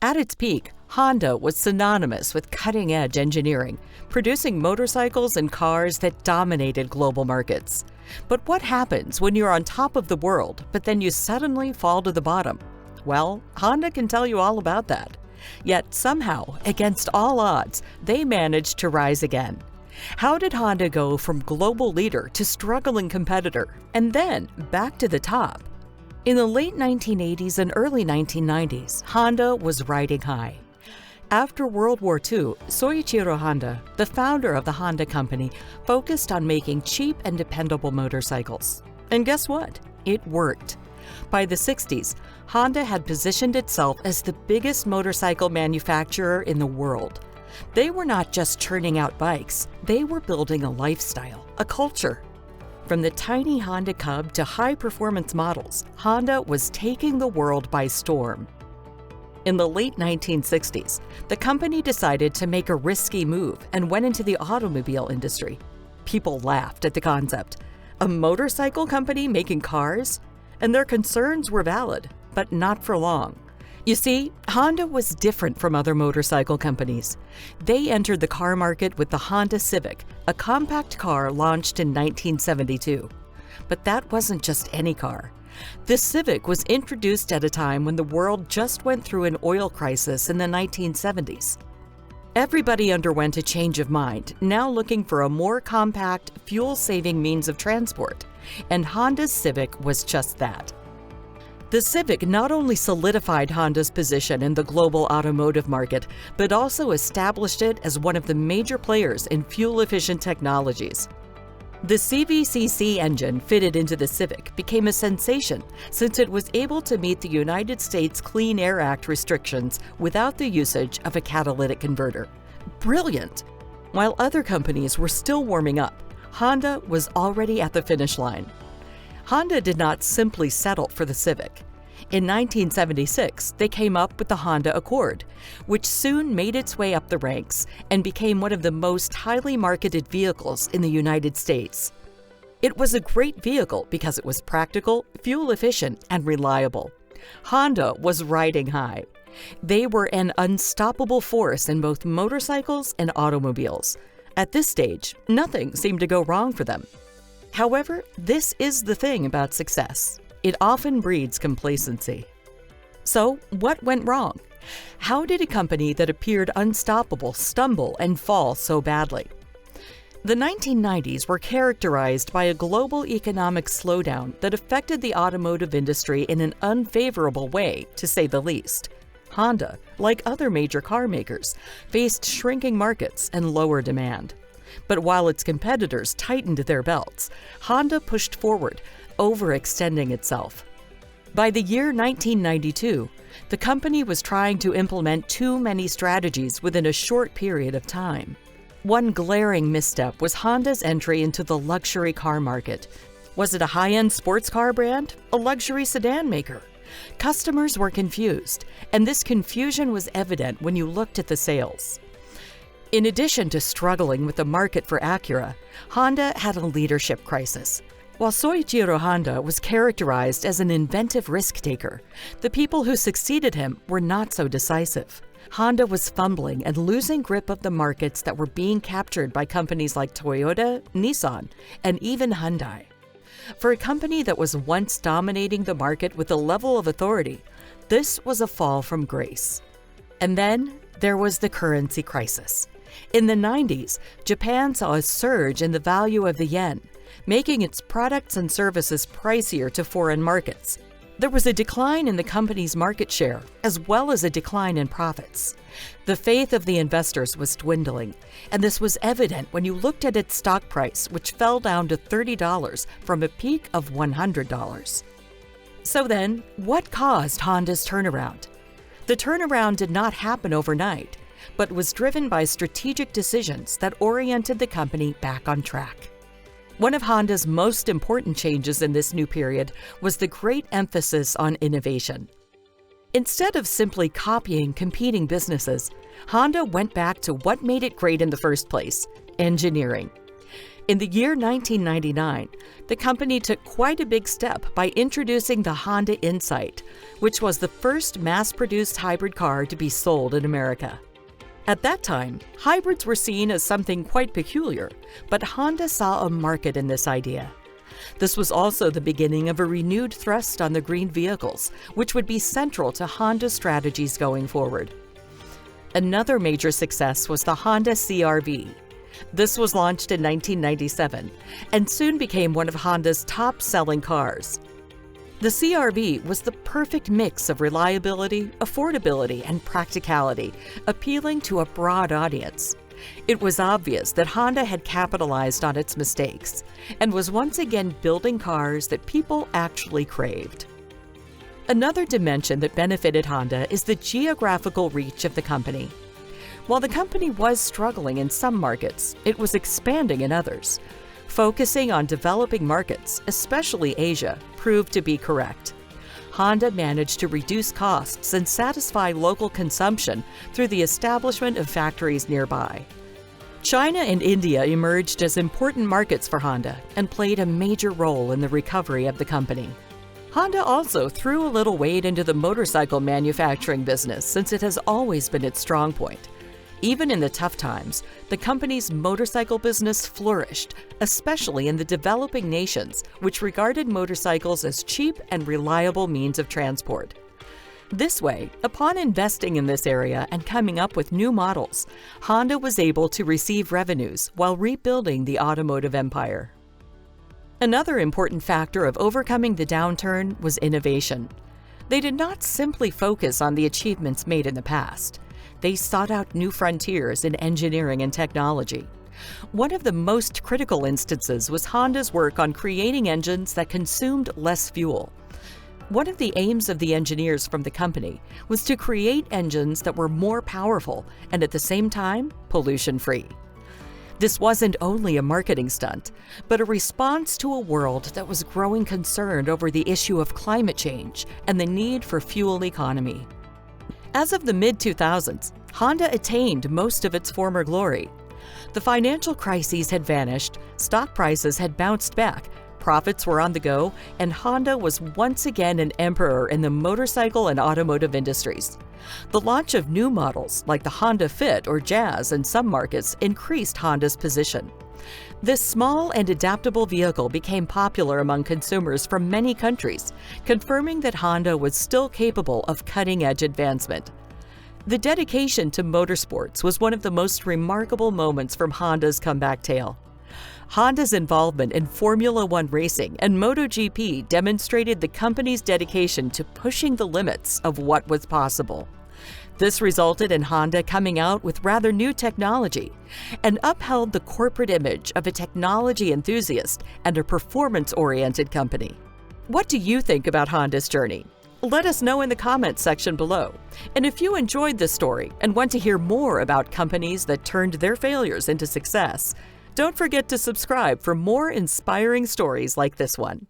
At its peak, Honda was synonymous with cutting-edge engineering, producing motorcycles and cars that dominated global markets. But what happens when you're on top of the world, but then you suddenly fall to the bottom? Well, Honda can tell you all about that. Yet somehow, against all odds, they managed to rise again. How did Honda go from global leader to struggling competitor, and then back to the top? In the late 1980s and early 1990s, Honda was riding high. After World War II, Soichiro Honda, the founder of the Honda company, focused on making cheap and dependable motorcycles. And guess what? It worked. By the 60s, Honda had positioned itself as the biggest motorcycle manufacturer in the world. They were not just churning out bikes, they were building a lifestyle, a culture. From the tiny Honda Cub to high-performance models, Honda was taking the world by storm. In the late 1960s, the company decided to make a risky move and went into the automobile industry. People laughed at the concept. A motorcycle company making cars? And their concerns were valid, but not for long. You see, Honda was different from other motorcycle companies. They entered the car market with the Honda Civic, a compact car launched in 1972. But that wasn't just any car. The Civic was introduced at a time when the world just went through an oil crisis in the 1970s. Everybody underwent a change of mind, now looking for a more compact, fuel-saving means of transport. And Honda's Civic was just that. The Civic not only solidified Honda's position in the global automotive market, but also established it as one of the major players in fuel-efficient technologies. The CVCC engine fitted into the Civic became a sensation since it was able to meet the United States Clean Air Act restrictions without the usage of a catalytic converter. Brilliant! While other companies were still warming up, Honda was already at the finish line. Honda did not simply settle for the Civic. In 1976, they came up with the Honda Accord, which soon made its way up the ranks and became one of the most highly marketed vehicles in the United States. It was a great vehicle because it was practical, fuel-efficient, and reliable. Honda was riding high. They were an unstoppable force in both motorcycles and automobiles. At this stage, nothing seemed to go wrong for them. However, this is the thing about success. It often breeds complacency. So, what went wrong? How did a company that appeared unstoppable stumble and fall so badly? The 1990s were characterized by a global economic slowdown that affected the automotive industry in an unfavorable way, to say the least. Honda, like other major car makers, faced shrinking markets and lower demand. But while its competitors tightened their belts, Honda pushed forward, overextending itself. By the year 1992, the company was trying to implement too many strategies within a short period of time. One glaring misstep was Honda's entry into the luxury car market. Was it a high-end sports car brand? A luxury sedan maker? Customers were confused, and this confusion was evident when you looked at the sales. In addition to struggling with the market for Acura, Honda had a leadership crisis. While Soichiro Honda was characterized as an inventive risk-taker, the people who succeeded him were not so decisive. Honda was fumbling and losing grip of the markets that were being captured by companies like Toyota, Nissan, and even Hyundai. For a company that was once dominating the market with a level of authority, this was a fall from grace. And then there was the currency crisis. In the 90s, Japan saw a surge in the value of the yen, making its products and services pricier to foreign markets. There was a decline in the company's market share, as well as a decline in profits. The faith of the investors was dwindling, and this was evident when you looked at its stock price, which fell down to $30 from a peak of $100. So then, what caused Honda's turnaround? The turnaround did not happen overnight, but was driven by strategic decisions that oriented the company back on track. One of Honda's most important changes in this new period was the great emphasis on innovation. Instead of simply copying competing businesses, Honda went back to what made it great in the first place: engineering. In the year 1999, the company took quite a big step by introducing the Honda Insight, which was the first mass-produced hybrid car to be sold in America. At that time, hybrids were seen as something quite peculiar, but Honda saw a market in this idea. This was also the beginning of a renewed thrust on the green vehicles, which would be central to Honda's strategies going forward. Another major success was the Honda CR-V. This was launched in 1997 and soon became one of Honda's top-selling cars. The CR-V was the perfect mix of reliability, affordability, and practicality, appealing to a broad audience. It was obvious that Honda had capitalized on its mistakes and was once again building cars that people actually craved. Another dimension that benefited Honda is the geographical reach of the company. While the company was struggling in some markets, it was expanding in others. Focusing on developing markets, especially Asia, proved to be correct. Honda managed to reduce costs and satisfy local consumption through the establishment of factories nearby. China and India emerged as important markets for Honda and played a major role in the recovery of the company. Honda also threw a little weight into the motorcycle manufacturing business since it has always been its strong point. Even in the tough times, the company's motorcycle business flourished, especially in the developing nations, which regarded motorcycles as cheap and reliable means of transport. This way, upon investing in this area and coming up with new models, Honda was able to receive revenues while rebuilding the automotive empire. Another important factor of overcoming the downturn was innovation. They did not simply focus on the achievements made in the past. They sought out new frontiers in engineering and technology. One of the most critical instances was Honda's work on creating engines that consumed less fuel. One of the aims of the engineers from the company was to create engines that were more powerful and at the same time pollution-free. This wasn't only a marketing stunt, but a response to a world that was growing concerned over the issue of climate change and the need for fuel economy. As of the mid-2000s, Honda attained most of its former glory. The financial crises had vanished, stock prices had bounced back, profits were on the go, and Honda was once again an emperor in the motorcycle and automotive industries. The launch of new models like the Honda Fit or Jazz in some markets increased Honda's position. This small and adaptable vehicle became popular among consumers from many countries, confirming that Honda was still capable of cutting-edge advancement. The dedication to motorsports was one of the most remarkable moments from Honda's comeback tale. Honda's involvement in Formula One racing and MotoGP demonstrated the company's dedication to pushing the limits of what was possible. This resulted in Honda coming out with rather new technology and upheld the corporate image of a technology enthusiast and a performance-oriented company. What do you think about Honda's journey? Let us know in the comments section below. And if you enjoyed this story and want to hear more about companies that turned their failures into success, don't forget to subscribe for more inspiring stories like this one.